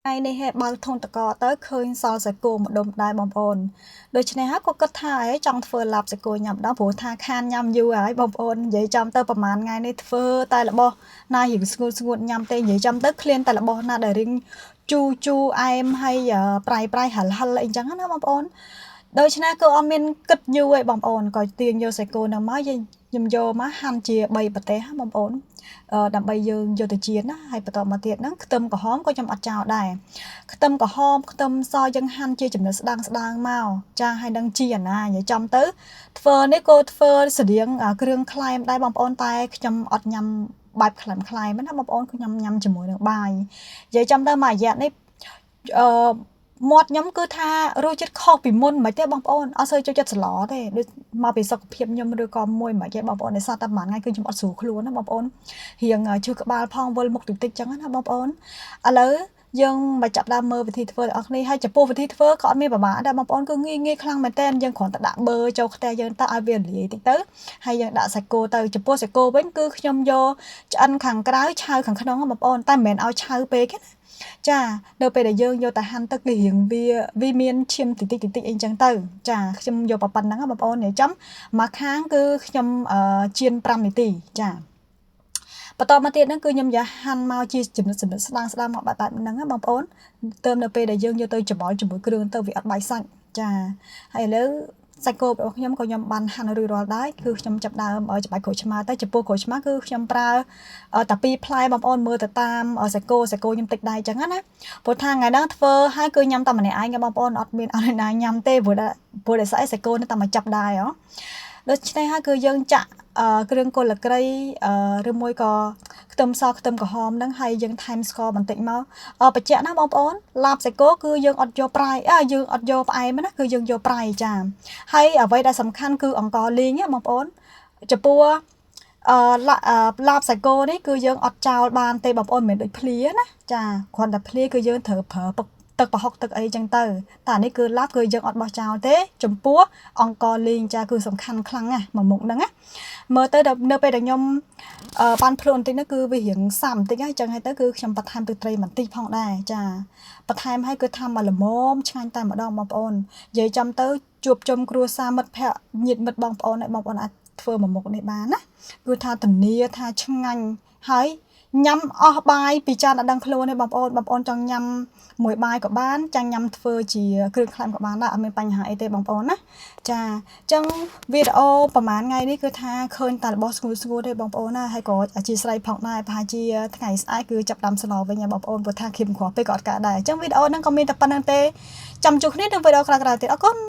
ថ្ងៃនេះហេបើធុងតកទៅឃើញសល់សាគូម្ដុំដែរបងប្អូនដូច្នេះហើយក៏គិតថាអីចង់ធ្វើឡាប់សាគូញ៉ាំដល់ព្រោះថាខានញ៉ាំយូរហើយបងប្អូននិយាយចំទៅប្រហែលថ្ងៃនេះធ្វើតែរបស់ណារៀងស្ងួតញ៉ាំទេនិយាយចំទៅឃ្លានតែរបស់ណាដែលរៀងជូអែមហើយប្រៃហិលអីចឹងណាបងប្អូនដូច្នេះគឺអត់មានគិតយូរឯងបងប្អូនក៏ទាញយកសាគូនឹងមកខ្ញុំយកមកហាន់ជា3ប្រទេសបងប្អូនដើម្បីយើងយកទៅចៀនណាហើយបន្តមកទៀតហ្នឹងខ្ទឹមក្រហមក៏ខ្ញុំអត់ចោលដែរខ្ទឹមក្រហមខ្ទឹមសយើងហាន់ជាចំណិតស្ដើងមកចាហើយនឹងចៀនណានិយាយចំទៅធ្វើនេះក៏ធ្វើស្តៀងគ្រឿងក្លែមដែរបងប្អូនតែខ្ញុំអត់ញ៉ាំបែបក្លែមណាបងប្អូនខ្ញុំញ៉ាំជាមួយនឹងបាយនិយាយចំទៅមួយរយៈនេះមាត់ខ្ញុំគឺថារសជាតិខុសពីមុនមិនទេបងប្អូនអត់សូវចូលចិត្តស្លទេដូចមកពីសុខភាពខ្ញុំឬក៏មួយមិនទេបងប្អូនដោយសារតែប្រហែលថ្ងៃគឺខ្ញុំអត់ស្រួលខ្លួនណាបងប្អូនរៀងឈឺក្បាលផងវិលមុខតិចចឹងណាបងប្អូនឥឡូវយើងមកចាប់ដើមមើលវិធីធ្វើរបស់គ្នាហើយចំពោះវិធីធ្វើក៏អត់មានប្រមាណដែរបងប្អូនគឺងាយខ្លាំងមែនតើយើងគ្រាន់តែដាក់ប៊ឺចូលខ្ទះយើងទៅឲ្យវាលាយតិចទៅហើយយើងដាក់សាច់គោទៅចំពោះសាច់គោវិញគឺខ្ញុំយកឆ្អិនខាងក្រៅឆៅខាងក្នុងបងប្អូនតែមិនមែនឲ្យឆៅពេកទេណាចានៅពេលដែលយើងយកទៅហាន់ទឹកគឺរៀងវាមានឈាមតិចអីចឹងទៅចាខ្ញុំយកប៉ុណ្ណឹងបងប្អូននិយាយចំមកខាងគឺខ្ញុំចៀន5នាទីចាបន្តមកទៀតហ្នឹងគឺខ្ញុំយកហាន់មកជាចំណិតស្ដើងមកបែបហ្នឹងបងប្អូនទៅនៅពេលដែលយើងយកទៅច្របល់ជាមួយគ្រឿងទៅវាអត់បាយសាច់ចាហើយឥឡូវសាច់គោរបស់ខ្ញុំក៏ខ្ញុំបានហាន់រួចរាល់ដែរគឺខ្ញុំចាប់ដើមច្បាច់ក្រូចឆ្មាទៅចំពោះក្រូចឆ្មាគឺខ្ញុំប្រើតែ2ផ្លែបងប្អូនមើលទៅតាមសាច់គោខ្ញុំតិចដែរអញ្ចឹងណាព្រោះថាថ្ងៃហ្នឹងធ្វើហើយគឺញ៉ាំតែម្នាក់ឯងបងប្អូនអត់មានអត់ណាញ៉ាំទេព្រោះតែស្អីសាច់គោនេះតែមកចាប់ដែរហ៎ដូច្នេះហើយគឺយើងចាក់គ្រឿងកូលក្រីឬមួយក៏ខ្ទឹមសខ្ទឹមក្រហមហ្នឹងហើយយើងថែមស្ករបន្តិចមកបញ្ជាក់ណាបងប្អូនឡាបសាច់គោគឺយើងអត់យកប្រៃយើងអត់យកផ្អែមណាគឺយើងយកប្រៃចាហើយអ្វីដែលសំខាន់គឺអង្ករលីងបងប្អូនចំពោះឡាបសាច់គោនេះគឺយើងអត់ចោលបានទេបងប្អូនមិនមែនដូចភ្លាណាចាគ្រាន់តែភ្លាគឺយើងត្រូវប្រើទឹកប្រហុកទឹកអីចឹងទៅតែនេះគឺឡាប់គឺយើងអត់បោះចោលទេចំពោះអង្ករលីងចាគឺសំខាន់ខ្លាំងណាស់មួយមុខហ្នឹងណាមើលទៅនៅពេលដែលខ្ញុំបានភ្លួនបន្តិចនោះគឺវារៀងសាំបន្តិចហើយចឹងហើយទៅគឺខ្ញុំបន្ថែមទឹកត្រីបន្តិចផងដែរចាបន្ថែមឲ្យគឺថាមកល្មមឆ្ងាញ់តែម្ដងបងប្អូននិយាយចំទៅជួបជុំគ្រួសារមិត្តភ័ក្តិញាតិមិត្តបងប្អូនឲ្យបងប្អូនអាចធ្វើមួយមុខនេះបានណាគឺថាធានាថាឆ្ងាញ់ហើយញ៉ាំអស់បាយពីចានអត់ដឹងខ្លួនទេបងប្អូនចង់ញ៉ាំមួយបាយក៏បានចាំញ៉ាំធ្វើជាគ្រឿងក្លែមក៏បានដែរអត់មានបញ្ហាអីទេបងប្អូនណាចាអញ្ចឹងវីដេអូប្រហែលថ្ងៃនេះគឺថាឃើញតែរបស់ស្ងួតទេបងប្អូនណាហើយក៏អធិស្ឋានផងដែរប្រហែលជាថ្ងៃស្អែកគឺចាប់ដាំស្លោវិញបងប្អូនព្រោះថាគៀមក្រោះពេកក៏អត់កើតដែរអញ្ចឹងវីដេអូហ្នឹងក៏មានតែប៉ុណ្្នឹងទេចាំជួបគ្នានៅវីដេអូក្រោយៗទៀតអរគុណ